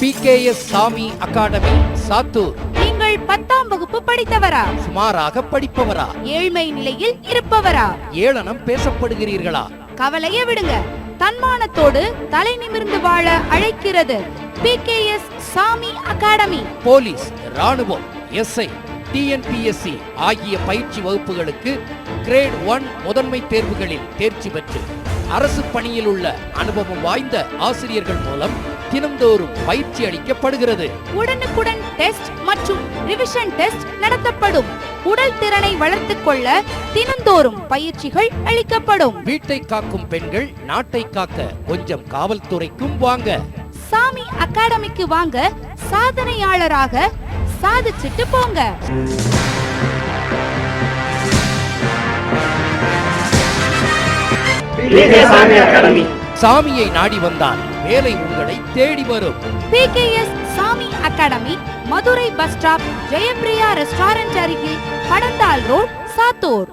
PKS சாமி academy Sattur. நீங்கள் 10ஆம் வகுப்பு படித்தவரா? சுமாராக படிப்பவரா? ஏழ்மை நிலையில் இருப்பவரா? ஏளனம் பேசப்படுகிறீர்களா? கவலைய விடுங்க. தன்மானத்தோடு தலை நிமிர்ந்து வாழ அழைக்கிறது PKS சாமி அகாடமி. போலீஸ், ராணுவம், SI, TNPSC ஆகிய பயிற்சி வகுப்புகளுக்கு கிரேட் 1 முதன்மை தேர்வுகளில் தேர்ச்சி பெற்று அரசு பணியில் உள்ள அனுபவம் வாய்ந்த ஆசிரியர்கள் மூலம் தினந்தோறும் பயிற்சி அளிக்கப்படுகிறது. உடனுக்குடன் டெஸ்ட் மற்றும் ரிவிஷன் டெஸ்ட் நடத்தப்படும். உடல் திறனை வளர்த்துக் கொள்ள தினந்தோறும் பயிற்சிகள் அளிக்கப்படும். வீட்டை காக்கும் பெண்கள் நாட்டை காக்க கொஞ்சம் காவல்துறைக்கும் வாங்க. சாமி அகாடமிக்கு வாங்க, சாதனையாளராக சாதிச்சிட்டு போங்க. சாமியை நாடி வந்தால் வேலை உங்களை தேடி வரும். PKS சாமி academy, Madurai bus stop, Jayapriya restaurant அருகில், படந்தால் ரோட், சாத்தூர்.